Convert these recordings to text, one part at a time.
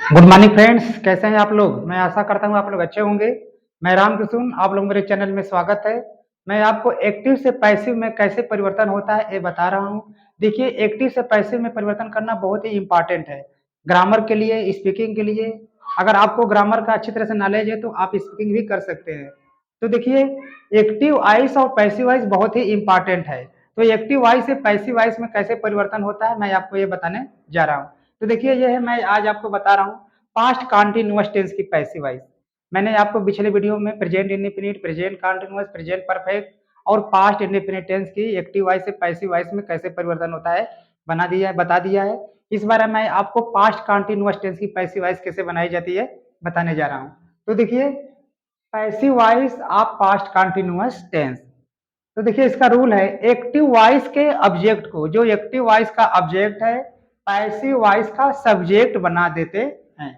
Good morning friends, कैसे हैं आप लोग। मैं आशा करता हूँ आप लोग अच्छे होंगे। मैं रामकृष्ण, आप लोग मेरे चैनल में स्वागत है। मैं आपको एक्टिव से पैसिव में कैसे परिवर्तन होता है ये बता रहा हूँ। देखिए, एक्टिव से पैसिव में परिवर्तन करना बहुत ही इंपॉर्टेंट है, ग्रामर के लिए, स्पीकिंग के लिए। अगर आपको ग्रामर का अच्छी तरह से नॉलेज है तो आप स्पीकिंग भी कर सकते हैं। तो देखिए, एक्टिव वॉइस और पैसिव वॉइस बहुत ही इंपॉर्टेंट है। तो एक्टिव वॉइस से पैसिव वॉइस में कैसे परिवर्तन होता है मैं आपको ये बताने जा रहा हूँ। तो देखिए, ये है, मैं आज आपको बता रहा हूँ पास्ट कंटीन्यूअस टेंस की पैसिव वॉइस। मैंने आपको पिछले वीडियो में present indefinite, present continuous, present perfect और पास्ट इंडेफिनिट टेंस की एक्टिव वॉइस से पैसिव वॉइस में कैसे परिवर्तन होता है बता दिया है। इस बार मैं आपको पास्ट कंटीन्यूअस टेंस की पैसिव वॉइस कैसे बनाई जाती है बताने जा रहा हूँ। तो देखिए, passive voice of past continuous tense. तो देखिए, इसका रूल है, एक्टिव वॉइस के ऑब्जेक्ट को, जो एक्टिव वॉइस का ऑब्जेक्ट है, पैसिव वॉइस का सब्जेक्ट बना देते हैं।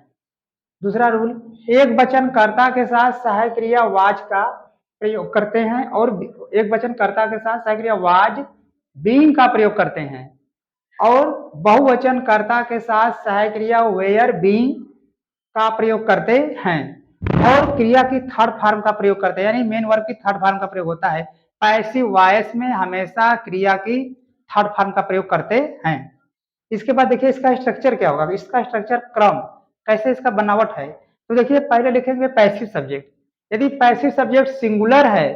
दूसरा रूल, एक वचन कर्ता के साथ सहायक क्रिया वाज का प्रयोग करते हैं और एक वचन कर्ता के साथ सहायक क्रिया वाज बीइंग का प्रयोग करते हैं, और बहुवचन कर्ता के साथ सहायक क्रिया वेयर बीइंग का प्रयोग करते हैं, और क्रिया की थर्ड फॉर्म का प्रयोग करते हैं, यानी मेन वर्ब की थर्ड फॉर्म का प्रयोग होता है। पैसिव वॉइस में हमेशा क्रिया की थर्ड फॉर्म का प्रयोग करते हैं। इसके बाद देखिए, इसका स्ट्रक्चर क्या होगा, इसका स्ट्रक्चर क्रम कैसे इसका बनावट है। तो देखिए, पहले लिखेंगे पैसिव सब्जेक्ट। यदि पैसिव सब्जेक्ट सिंगुलर है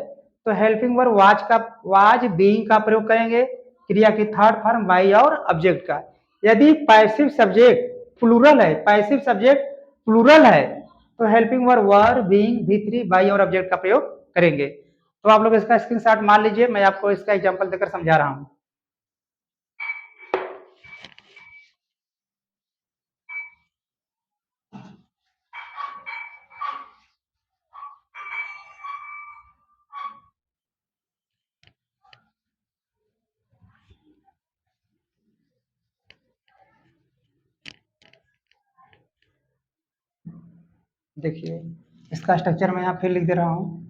तो हेल्पिंग वर्ब वाज का, वाज बीइंग का प्रयोग करेंगे, क्रिया की थर्ड फॉर्म बाई और ऑब्जेक्ट का। यदि पैसिव सब्जेक्ट प्लूरल है, पैसिव सब्जेक्ट प्लूरल है, तो helping verb were being we three by और ऑब्जेक्ट का प्रयोग करेंगे। तो आप लोग इसका स्क्रीनशॉट मान लीजिए, मैं आपको इसका एग्जांपल देकर समझा रहा हूँ। देखिए, इसका स्ट्रक्चर मैं यहाँ फिर लिख दे रहा हूँ।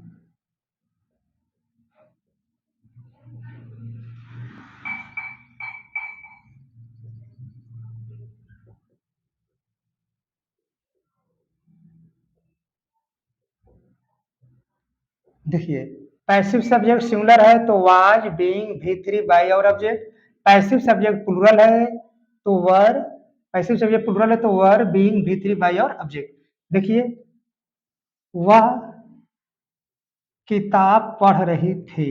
देखिए, पैसिव सब्जेक्ट सिंगुलर है तो was being we three by और ऑब्जेक्ट। पैसिव सब्जेक्ट प्लूरल है तो वर, पैसिव सब्जेक्ट प्लूरल है तो were being we three by और ऑब्जेक्ट। देखिए, वह किताब पढ़ रही थी।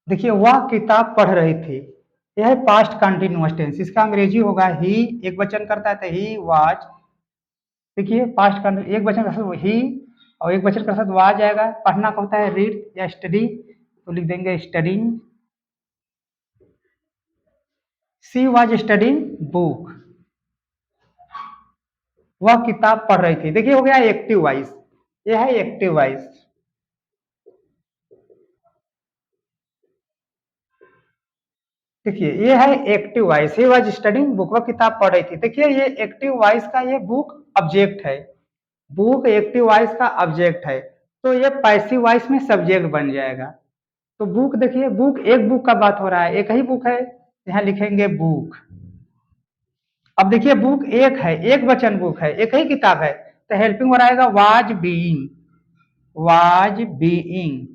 देखिए, वह किताब पढ़ रही थी, यह है पास्ट कंटिन्यूअस टेंस। इसका अंग्रेजी होगा ही, एक वचन करता है तो ही वाज। देखिए, पास्ट कंटिन्यूअस एक वचन का ही और एक वचन का साथ वाज आएगा। पढ़ना का होता है रीड या स्टडी, तो लिख देंगे studying. She was studying book, वह किताब पढ़ रही थी। देखिए, हो गया एक्टिव वॉइस, यह है एक्टिव वॉइस। देखिए, ये है active voice, he was studying book, वह किताब पढ़ रही थी। देखिए, ये एक्टिव वॉइस का ये बुक ऑब्जेक्ट है, बुक एक्टिव वॉइस का ऑब्जेक्ट है, तो ये पैसिव वॉइस में सब्जेक्ट बन जाएगा। तो बुक, देखिए, बुक, एक बुक का बात हो रहा है, एक ही बुक है, यहाँ लिखेंगे बुक। अब देखिए, बुक एक है, एक वचन बुक है, एक ही किताब है, तो हेल्पिंग वर्ब आएगा was being, was being,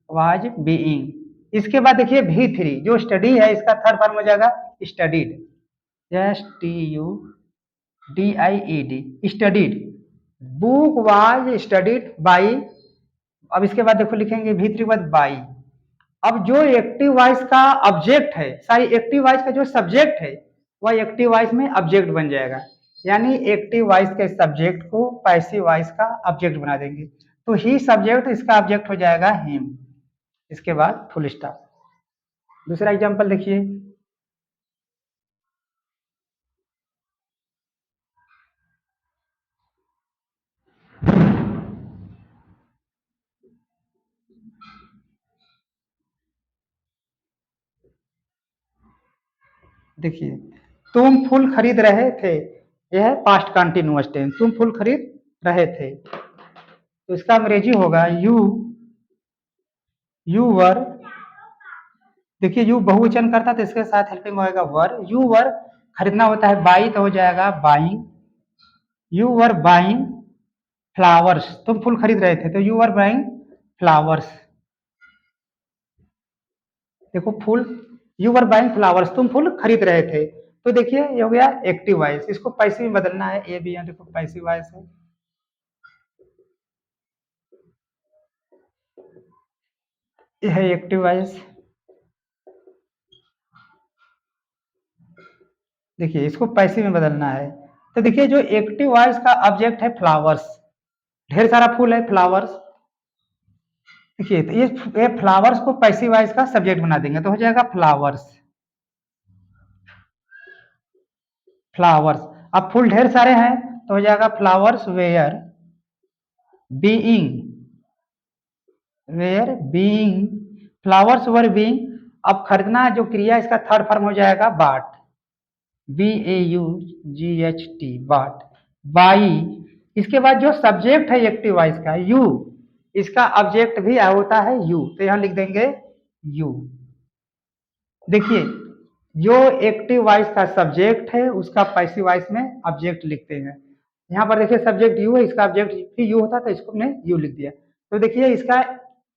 was being. इसके बाद देखिए, भी थ्री जो स्टडी है, इसका थर्ड फॉर्म हो जाएगा studied, S T U D I E D, studied. Book was studied by. अब इसके बाद देखो, लिखेंगे भी थ्री के बाद बाई। अब जो एक्टिव वॉइस का ऑब्जेक्ट है, सॉरी, एक्टिव वॉइस का जो सब्जेक्ट है, वह एक्टिव वॉइस में ऑब्जेक्ट बन जाएगा, यानी एक्टिव वॉइस के सब्जेक्ट को पैसिव वॉइस का ऑब्जेक्ट बना देंगे, तो ही सब्जेक्ट, इसका ऑब्जेक्ट हो जाएगा हिम। इसके बाद फुल स्टॉप। दूसरा एग्जांपल देखिए, देखिए, तुम फूल खरीद रहे थे, यह है पास्ट कंटिन्यूअस टेंस, तुम फूल खरीद रहे थे। तो इसका अंग्रेजी होगा यू, यू वर। देखिए यू बहुवचन करता तो इसके साथ हेल्पिंग होगा वर। यू वर खरीदना होता है बाई, तो हो जाएगा buying. You were buying flowers, तुम फूल खरीद रहे थे तो यू वर बाइंग फ्लावर्स। देखो फूल, यू वर बाइंग फ्लावर्स, तुम फूल खरीद रहे थे। तो देखिए ये हो गया एक्टिव वॉइस, इसको पैसिव में बदलना है। ए बी, देखो पैसिव वॉइस है। ये है एक्टिव वॉइस। देखिए इसको पैसिव में बदलना है। तो देखिए जो एक्टिव वॉइस का ऑब्जेक्ट है फ्लावर्स, ढेर सारा फूल है फ्लावर्स। देखिए तो ये फ्लावर्स को पैसिव वॉइस का सब्जेक्ट बना देंगे तो हो जाएगा फ्लावर्स, फ्लावर्स। अब फूल ढेर सारे हैं तो हो जाएगा flowers were being, were being, flowers were being. अब खरीदना जो क्रिया इसका थर्ड फॉर्म हो जाएगा बाट, BAUGHT, बाट, बाई। इसके बाद जो सब्जेक्ट है एक्टिव वॉइस का यू, इसका ऑब्जेक्ट भी होता है यू, तो यहां लिख देंगे यू। देखिए जो एक्टिव वॉइस का सब्जेक्ट है उसका पैसिव वॉइस में ऑब्जेक्ट लिखते हैं। यहाँ पर देखिए सब्जेक्ट यू है, इसका ऑब्जेक्ट भी यू होता तो इसको हमने यू लिख दिया। तो देखिए इसका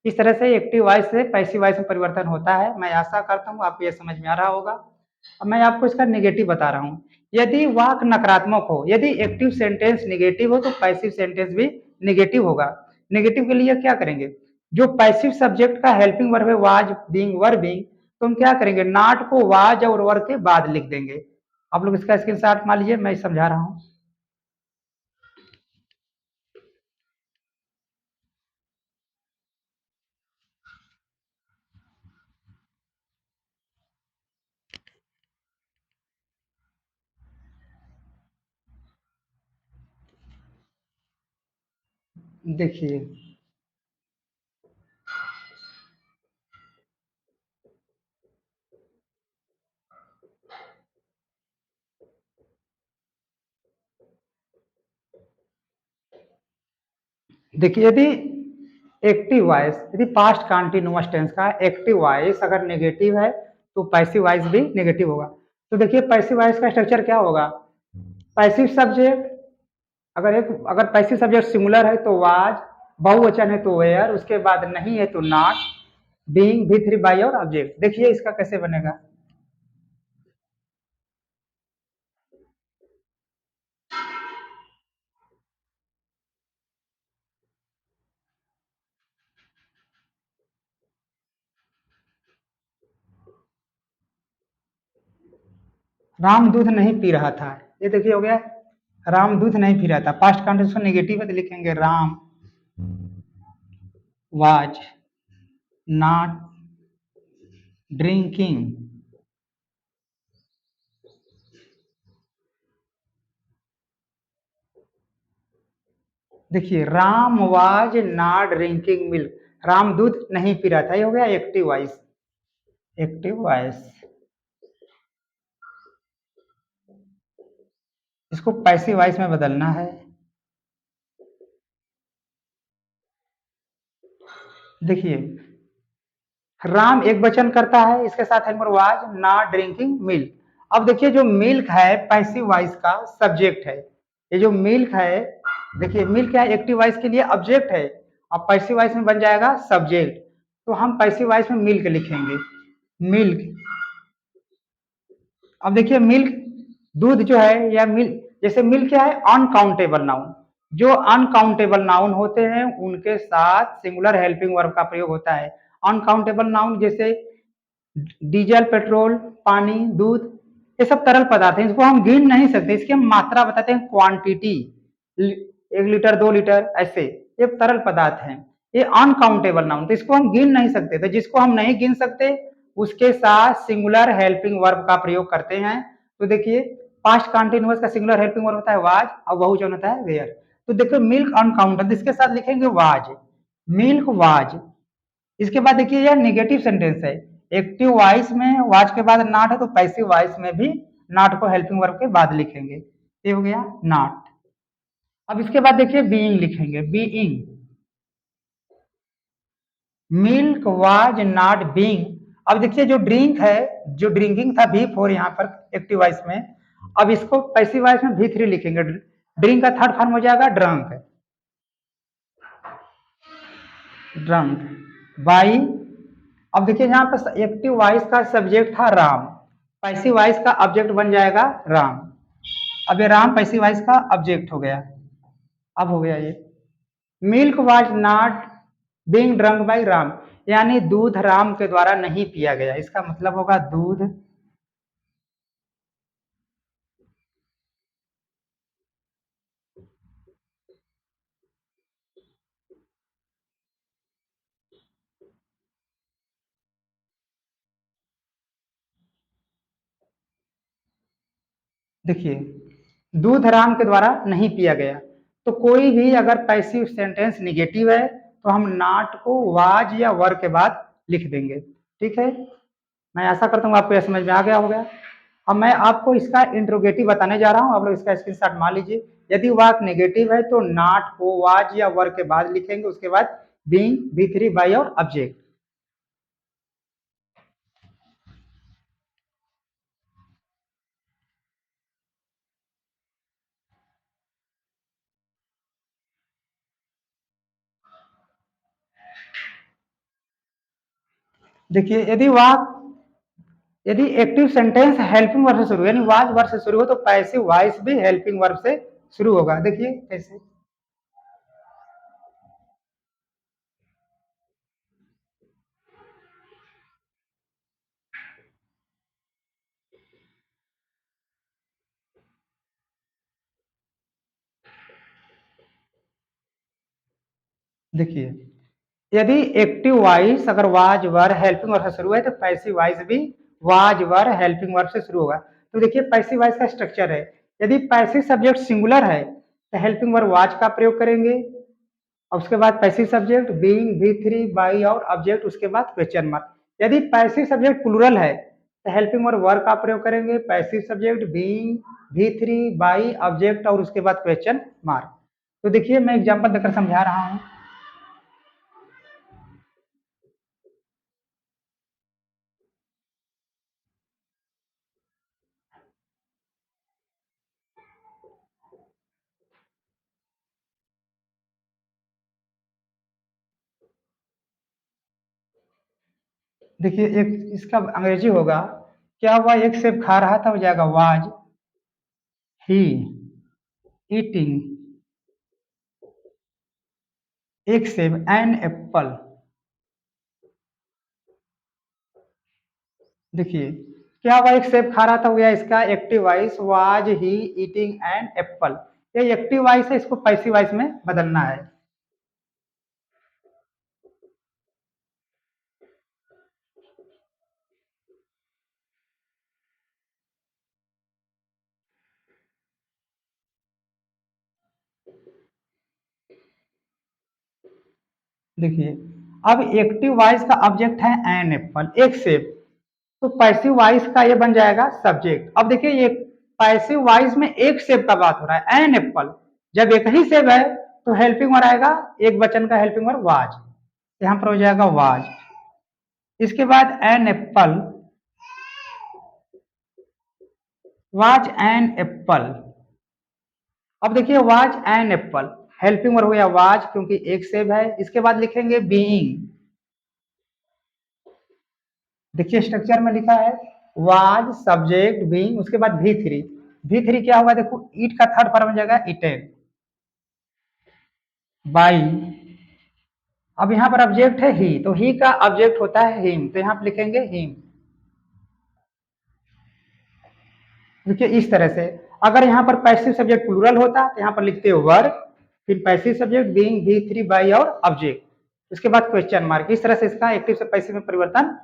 इस तरह से एक्टिव वॉइस से पैसिव वॉइस में परिवर्तन होता है। मैं आशा करता हूँ आपको ये समझ में आ रहा होगा। अब मैं आपको इसका नेगेटिव बता रहा हूँ। यदि वाक्य नकारात्मक हो, यदि एक्टिव सेंटेंस नेगेटिव हो तो पैसिव सेंटेंस भी नेगेटिव होगा। नेगेटिव के लिए क्या करेंगे, जो पैसिव सब्जेक्ट का हेल्पिंग वर्ब है वाज बीइंग वर बीइंग, तो हम क्या करेंगे नॉट को वाज और वर के बाद लिख देंगे। आप लोग इसका स्क्रीनशॉट मान लीजिए, मैं समझा रहा हूँ। देखिए देखिए यदि एक्टिव वॉइस, यदि पास्ट कंटिन्यूअस टेंस का एक्टिव वॉइस अगर नेगेटिव है तो पैसिव वॉइस भी नेगेटिव होगा। तो देखिए पैसिव वॉइस का स्ट्रक्चर क्या होगा, पैसिव सब्जेक्ट, अगर पैसिव सब्जेक्ट सिंगुलर है तो वाज, बहुवचन है तो वेयर, उसके बाद नहीं है तो नॉट, बीइंग भी थ्री बाई और ऑब्जेक्ट। देखिए इसका कैसे बनेगा। राम दूध नहीं पी रहा था, ये देखिए हो गया राम दूध नहीं पी रहा था। पास्ट कंटिन्यूअस नेगेटिव है तो लिखेंगे राम वाज नॉट ड्रिंकिंग। देखिए Ram was not drinking milk, Ram दूध नहीं पी रहा था, ये हो गया एक्टिव वॉइस, एक्टिव वॉइस। इसको पैसिव वॉइस में बदलना है। देखिए राम एक वचन करता है, इसके साथ है वाज नॉट ड्रिंकिंग मिल्क। अब देखिए जो मिल्क है पैसिव वॉइस का सब्जेक्ट है, ये जो मिल्क है, देखिए मिल्क है एक्टिव वॉइस के लिए ऑब्जेक्ट है, अब पैसिव वॉइस में बन जाएगा सब्जेक्ट। तो हम पैसिव वॉइस में मिल्क लिखेंगे, मिल्क। अब देखिए मिल्क दूध जो है या मिल्क, जैसे मिल्क क्या है अनकाउंटेबल नाउन, जो अनकाउंटेबल नाउन होते हैं उनके साथ सिंगुलर हेल्पिंग वर्ब का प्रयोग होता है। अनकाउंटेबल नाउन जैसे डीजल, पेट्रोल, पानी, दूध, ये सब तरल पदार्थ हैं, इसको हम गिन नहीं सकते, इसकी हम मात्रा बताते हैं क्वांटिटी, 1 लीटर 2 लीटर ऐसे, ये तरल पदार्थ हैं। ये अनकाउंटेबल नाउन, तो इसको हम गिन नहीं सकते, तो जिसको हम नहीं गिन सकते उसके साथ सिंगुलर हेल्पिंग वर्ब का प्रयोग करते हैं। तो देखिए पास्ट कंटिन्यूअस का सिंगुलर हेल्पिंग वर्ब होता है वाज और बहुवचन होता है वेयर। तो देखो मिल्क अनकाउंटेबल, इसके साथ लिखेंगे वाज, मिल्क वाज। इसके बाद देखिए यह नेगेटिव सेंटेंस है, एक्टिव वॉइस में वाज के बाद नॉट है तो पैसिव वॉइस में भी नॉट को हेल्पिंग वर्ब के बाद लिखेंगे, ये हो गया नॉट। अब इसके बाद देखिए बीइंग लिखेंगे, being, milk was not being. अब देखिए जो ड्रिंक है, जो ड्रिंकिंग था भी फोर यहाँ पर एक्टिव वॉइस में, अब इसको पैसिव वॉइस में भी थ्री लिखेंगे। ड्रिंक का थर्ड फॉर्म हो जाएगा ड्रंक, ड्रंक बाई। अब देखिए यहाँ पर एक्टिव वॉइस का सब्जेक्ट था राम, पैसिव वॉइस का ऑब्जेक्ट बन जाएगा राम। अब ये राम पैसिव वॉइस का ऑब्जेक्ट हो गया। अब हो गया ये milk was not being drunk by Ram, यानी दूध राम के द्वारा नहीं पिया गया, इसका मतलब होगा दूध। देखिए दूध राम के द्वारा नहीं पिया गया, तो कोई भी अगर पैसिव सेंटेंस निगेटिव है तो हम नॉट को वाज या वर के बाद लिख देंगे। ठीक है, मैं आशा करता हूँ आपको यह समझ में आ गया होगा। अब मैं आपको इसका इंट्रोगेटिव बताने जा रहा हूँ, आप लोग इसका स्क्रीनशॉट मान लीजिए। यदि वाक्य नेगेटिव है तो नॉट को वाज या वर के बाद लिखेंगे, उसके बाद बीइंग, बी थ्री, बाई और ऑब्जेक्ट। देखिए यदि एक्टिव सेंटेंस हेल्पिंग वर्ब से शुरू यानी वाज वर्ब से शुरू हो तो पैसिव वॉइस भी हेल्पिंग वर्ब से शुरू होगा। देखिए कैसे, देखिए यदि एक्टिव वॉइस अगर वाज वर हेल्पिंग वर्ब से शुरू है तो पैसिव वॉइस भी वाज वर हेल्पिंग वर्ब से शुरू होगा। तो देखिए पैसिव वॉइस का स्ट्रक्चर है, यदि पैसिव सब्जेक्ट सिंगुलर है तो हेल्पिंग वर्ब वाज का प्रयोग करेंगे, और उसके बाद passive subject being, B three, by और ऑब्जेक्ट, उसके बाद क्वेश्चन मार्क। यदि पैसिव सब्जेक्ट प्लूरल है तो हेल्पिंग वर्ब वर का प्रयोग करेंगे, passive subject being, B three, by, object और उसके बाद क्वेश्चन मार्क। तो देखिए मैं एग्जांपल देकर समझा रहा हूँ। देखिए एक इसका अंग्रेजी होगा, क्या हुआ एक सेब खा रहा था, हो जाएगा वाज ही ईटिंग एक सेब एन एप्पल। देखिए क्या हुआ एक सेब खा रहा था, हो गया इसका active voice was he eating an apple. ये एक्टिव वॉइस है, इसको पैसिव वॉइस में बदलना है। देखिए अब एक्टिव वॉइस का ऑब्जेक्ट है एन एप्पल एक सेब, तो पैसिव वॉइस का ये बन जाएगा सब्जेक्ट। अब देखिए ये पैसिव वॉइस में एक सेब का बात हो रहा है एन एप्पल, जब एक ही सेब है तो हेल्पिंग वर्ब आएगा एक वचन का हेल्पिंग वर्ब वाज, यहाँ पर हो जाएगा वाज। इसके बाद an apple, was an apple. अब देखिए was an apple, helping verb हो गया वाज क्योंकि एक सेब है। इसके बाद लिखेंगे बीइंग, देखिए स्ट्रक्चर में लिखा है वाज सब्जेक्ट बीइंग, उसके बाद भी थ्री। भी थ्री क्या होगा, देखो ईट का थर्ड फॉर्म हो जाएगा इटेन बाई। अब यहाँ पर ऑब्जेक्ट है ही, तो ही का ऑब्जेक्ट होता है हिम, तो यहाँ पर लिखेंगे हिम। देखिए इस तरह से अगर यहाँ पर पैसिव सब्जेक्ट प्लूरल होता तो यहाँ पर लिखते हो वर, फिर पैसिव सब्जेक्ट बीइंग, भी थ्री, बाई और ऑब्जेक्ट, उसके बाद क्वेश्चन मार्क। इस तरह से इसका एक्टिव से पैसिव में परिवर्तन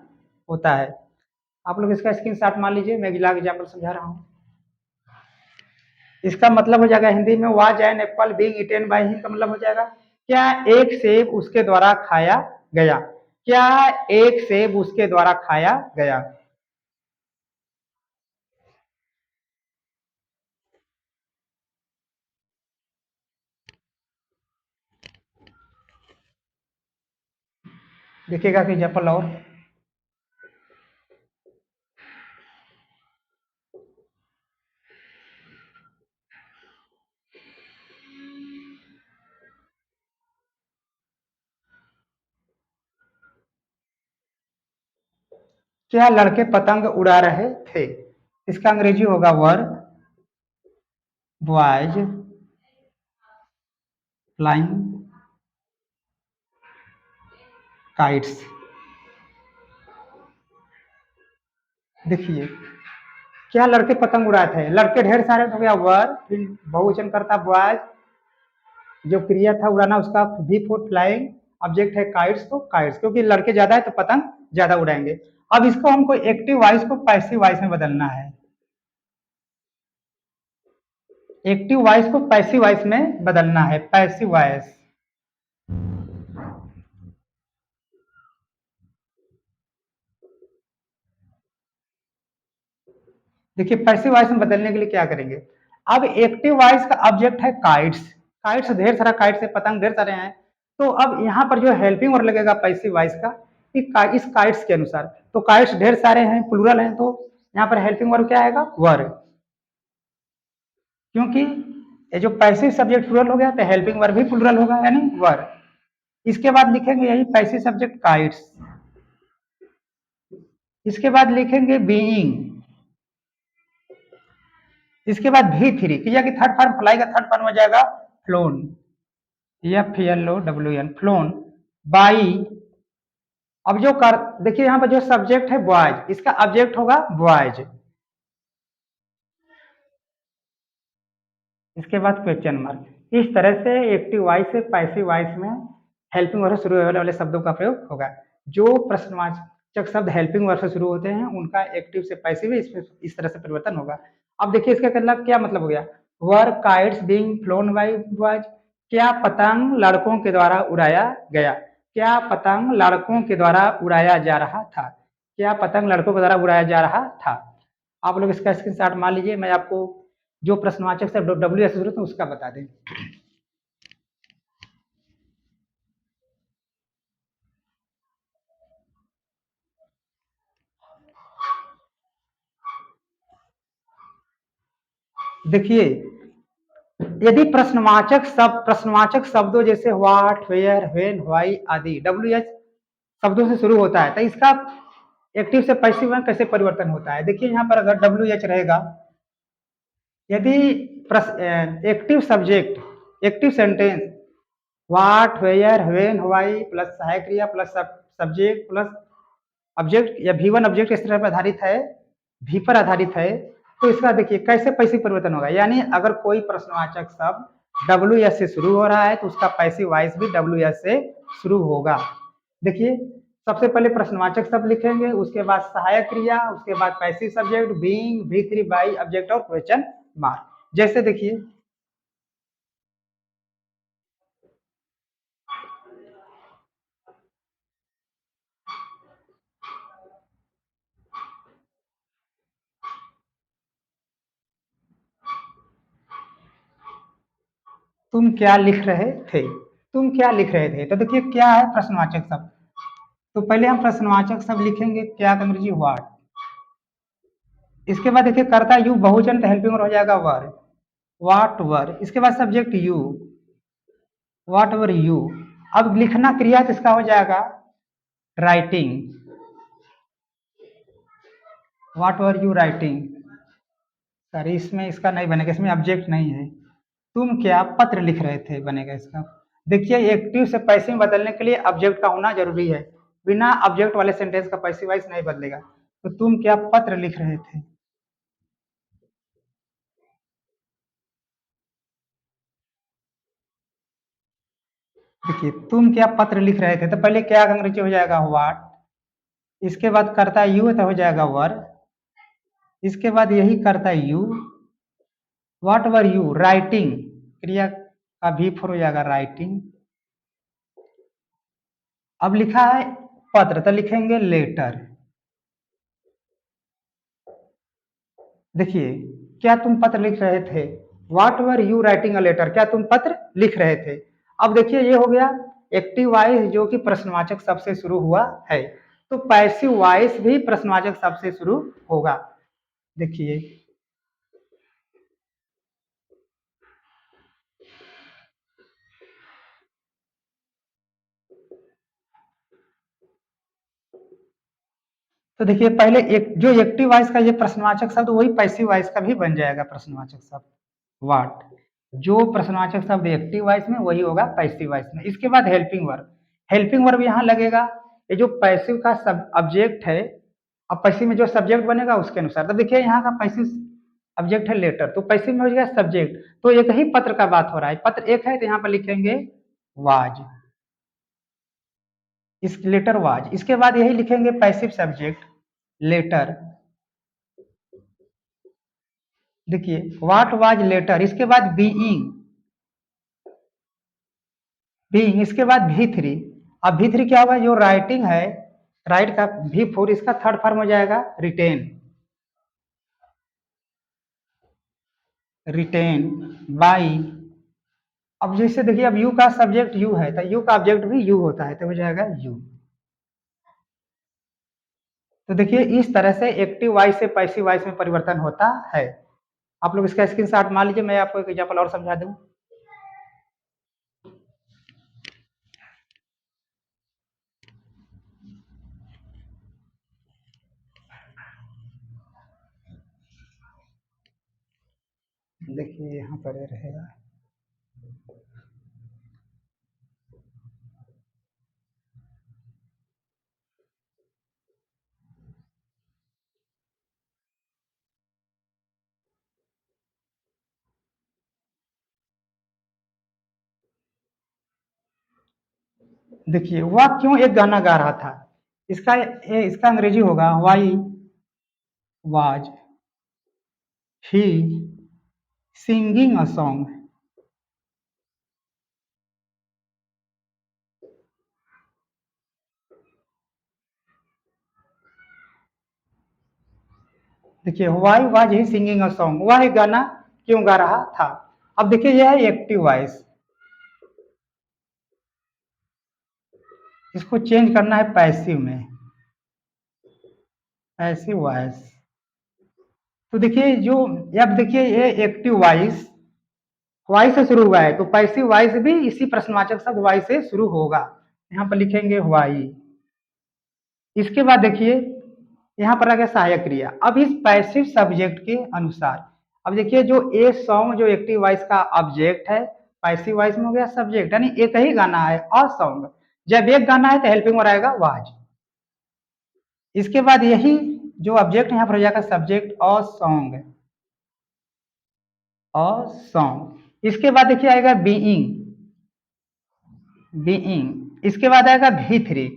होता है। आप लोग इसका स्क्रीनशॉट मान लीजिए, मैं अगला एग्जाम्पल समझा रहा हूँ। इसका मतलब हो जाएगा हिंदी में was an Apple being eaten by him, का मतलब हो जाएगा क्या एक सेब उसके द्वारा खाया गया, क्या एक सेब उसके द्वारा खाया गया। देखिएगा कि एग्जाम्पल और क्या लड़के पतंग उड़ा रहे थे, इसका अंग्रेजी होगा वर बॉयज फ्लाइंग काइट्स। देखिए क्या लड़के पतंग उड़ाए थे, लड़के ढेर सारे तो हो गया वर, फिर बहुवचन करता बॉयज, जो क्रिया था उड़ाना उसका भी फॉर फ्लाइंग, ऑब्जेक्ट है काइट्स, तो काइट्स क्योंकि लड़के ज्यादा है तो पतंग ज्यादा उड़ाएंगे। अब इसको हमको एक्टिव वॉइस को पैसिव वॉइस में बदलना है, एक्टिव वॉइस को पैसिव वॉइस में बदलना है, पैसिव वॉइस। देखिए पैसिव वॉइस में बदलने के लिए क्या करेंगे, अब एक्टिव वॉइस का ऑब्जेक्ट है काइट्स, काइट्स ढेर सारा काइट्स है, पतंग ढेर सारे हैं, तो अब यहाँ पर जो हेल्पिंग वर्ड लगेगा पैसिव वॉइस का इस काइट्स के अनुसार, तो काइट्स ढेर सारे हैं प्लूरल हैं, तो यहाँ पर हेल्पिंग वर्ड क्या आएगा वर, क्योंकि ये जो पैसिव सब्जेक्ट प्लूरल हो गया तो हेल्पिंग वर्ब भी प्लूरल होगा यानी वर। इसके बाद लिखेंगे यही पैसिव सब्जेक्ट काइट्स, इसके बाद लिखेंगे बीइंग, इसके बाद भी थ्री क्रिया की थर्ड फॉर्म फ्लाई का थर्ड फॉर्म हो जाएगा फ्लोन, FLOWN फ्लोन बाई। अब जो कर देखिए यहाँ पर जो सब्जेक्ट है बॉयज, इसका ऑब्जेक्ट होगा बॉयज, इसके बाद क्वेश्चन मार्क। इस तरह से एक्टिव वॉइस से पैसिव वॉइस में हेल्पिंग वर्ब से शुरू होने वाले शब्दों का प्रयोग होगा। जो प्रश्नवाचक शब्द हेल्पिंग वर्ब से शुरू होते हैं उनका एक्टिव से पैसिव इसमें इस तरह से परिवर्तन होगा। अब देखिए इसका क्या मतलब हो गया, were kites being flown by boys, क्या पतंग लड़कों के द्वारा उड़ाया गया, क्या पतंग लड़कों के द्वारा उड़ाया जा रहा था, क्या पतंग लड़कों के द्वारा उड़ाया जा रहा था। आप लोग इसका स्क्रीनशॉट मान लीजिए, मैं आपको जो प्रश्नवाचक से WS जरूरत है उसका बता दें। देखिए यदि प्रश्नवाचक शब्दों जैसे व्हाट वेयर व्हेन व्हाई आदि WH शब्दों से शुरू होता है तो इसका एक्टिव से पैसिव में कैसे परिवर्तन होता है। देखिए यहाँ पर अगर WH रहेगा, यदि active subject active sentence what where when why plus सहायक क्रिया प्लस सब्जेक्ट प्लस ऑब्जेक्ट या V1 ऑब्जेक्ट इस तरह पर आधारित है, भी पर आधारित है, तो इसका देखिए कैसे पैसिव परिवर्तन होगा, यानी अगर कोई प्रश्नवाचक शब्द WS से शुरू हो रहा है तो उसका पैसिव वॉइस भी WS से शुरू होगा। देखिए सबसे पहले प्रश्नवाचक शब्द लिखेंगे, उसके बाद सहायक क्रिया, उसके बाद passive subject being, V3 by object और क्वेश्चन मार्क। जैसे देखिए तुम क्या लिख रहे थे, तुम क्या लिख रहे थे, तो देखिए क्या है प्रश्नवाचक शब्द, तो पहले हम प्रश्नवाचक शब्द लिखेंगे क्या का अंग्रेजी व्हाट, इसके बाद देखिए कर्ता यू बहुवचन तो हेल्पिंग हो जाएगा वर, व्हाट वर, इसके बाद subject you, what were you. अब लिखना क्रिया तो इसका हो जाएगा writing, what were you writing, sir इसमें इसका नहीं बनेगा, इसमें ऑब्जेक्ट नहीं है, तुम क्या पत्र लिख रहे थे बनेगा इसका। देखिए एक्टिव से पैसिव में बदलने के लिए ऑब्जेक्ट का होना जरूरी है, बिना ऑब्जेक्ट वाले सेंटेंस का पैसिव वॉइस नहीं बदलेगा, तो तुम क्या पत्र लिख रहे थे। देखिए तुम क्या पत्र लिख रहे थे, तो पहले क्या का अंग्रेजी हो जाएगा व्हाट, इसके बाद करता यू तो हो जाएगा वर, इसके बाद यही करता you, what were you writing, क्रिया का भी फॉर हो जाएगा राइटिंग। अब लिखा है पत्र तो लिखेंगे लेटर। देखिए क्या तुम पत्र लिख रहे थे, what were you writing a letter, क्या तुम पत्र लिख रहे थे। अब देखिए ये हो गया एक्टिव वॉइस जो कि प्रश्नवाचक शब्द से शुरू हुआ है, तो पैसिव वॉइस भी प्रश्नवाचक शब्द से शुरू होगा। देखिए तो देखिए पहले एक जो एक्टिव वॉइस का ये प्रश्नवाचक शब्द वही पैसिव वॉइस का भी बन जाएगा प्रश्नवाचक शब्द। व्हाट जो प्रश्नवाचक शब्द एक्टिव वॉइस में वही होगा पैसिव वॉइस में। इसके बाद हेल्पिंग वर्ब, हेल्पिंग वर्ब यहाँ लगेगा। ये जो पैसिव का सब ऑब्जेक्ट है, अब पैसिव में जो सब्जेक्ट बनेगा उसके अनुसार। तो देखिए यहाँ का पैसिव ऑब्जेक्ट है लेटर, तो पैसिव में हो जाएगा सब्जेक्ट, तो एक ही पत्र का बात हो रहा है, पत्र एक है तो यहाँ पर लिखेंगे वाज, इस लेटर वाज। इसके बाद यही लिखेंगे पैसिव सब्जेक्ट लेटर। देखिए व्हाट वाज लेटर, इसके बाद बीइंग, बीइंग इसके बाद भी थ्री। अब भी थ्री क्या होगा, जो राइटिंग है, राइट का भी फोर, इसका थर्ड फॉर्म हो जाएगा रिटेन, रिटेन बाई। अब जैसे देखिए अब यू का सब्जेक्ट यू है तो यू का ऑब्जेक्ट भी यू होता है, तो हो जाएगा यू। तो देखिए इस तरह से एक्टिव वॉइस से पैसिव वॉइस में परिवर्तन होता है। आप लोग इसका स्क्रीनशॉट मान लीजिए, मैं आपको एक एग्जांपल और समझा दूं। देखिए यहाँ पर ये रहेगा, देखिए वह क्यों एक गाना गा रहा था, इसका अंग्रेजी होगा why was he singing a song. देखिए why was he singing a song, वह एक गाना क्यों गा रहा था। अब देखिए यह है एक्टिव वॉइस, इसको चेंज करना है पैसिव में, पैसिव वॉइस। तो देखिए जो, अब देखिए ये एक्टिव वॉइस वाई से शुरू हुआ है, तो पैसिव वॉइस भी इसी प्रश्नवाचक शब्द वाई से शुरू होगा। यहाँ पर लिखेंगे वाई। इसके बाद देखिए यहाँ पर आ गया सहायक क्रिया। अब इस पैसिव सब्जेक्ट के अनुसार, अब देखिए जो ए सॉन्ग जो एक्टिव वॉइस का ऑब्जेक्ट है, पैसिव वॉइस में हो गया सब्जेक्ट, यानी एक ही गाना है अ सॉन्ग। जब एक गाना है तो हेल्पिंग हो रहेगा वाज। इसके बाद यही जो ऑब्जेक्ट यहाँ पर हो जाएगा subject a song, a song. इसके बाद देखिए आएगा बीइंग, बीइंग। इसके बाद आएगा भी थ्री,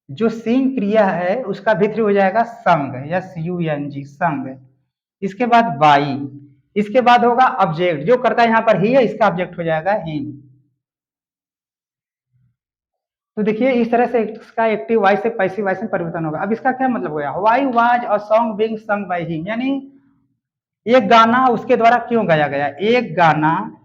जो सिंग क्रिया है उसका भी थ्री हो जाएगा संग, SUNG संग। इसके बाद बाई, इसके बाद होगा ऑब्जेक्ट जो करता है यहाँ पर ही है, इसका ऑब्जेक्ट हो जाएगा हिम। तो देखिए इस तरह से इसका एक्टिव वॉइस से पैसिव वॉइस में परिवर्तन होगा। अब इसका क्या मतलब होगा, why was a song being sung by him, यानी एक गाना उसके द्वारा क्यों गाया गया, एक गाना।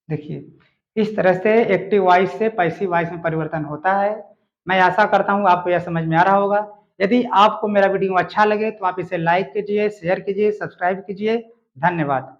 देखिए इस तरह से एक्टिव वॉइस से पैसिव वॉइस में परिवर्तन होता है। मैं आशा करता हूँ आपको यह समझ में आ रहा होगा। यदि आपको मेरा वीडियो अच्छा लगे तो आप इसे लाइक कीजिए, शेयर कीजिए, सब्सक्राइब कीजिए। धन्यवाद।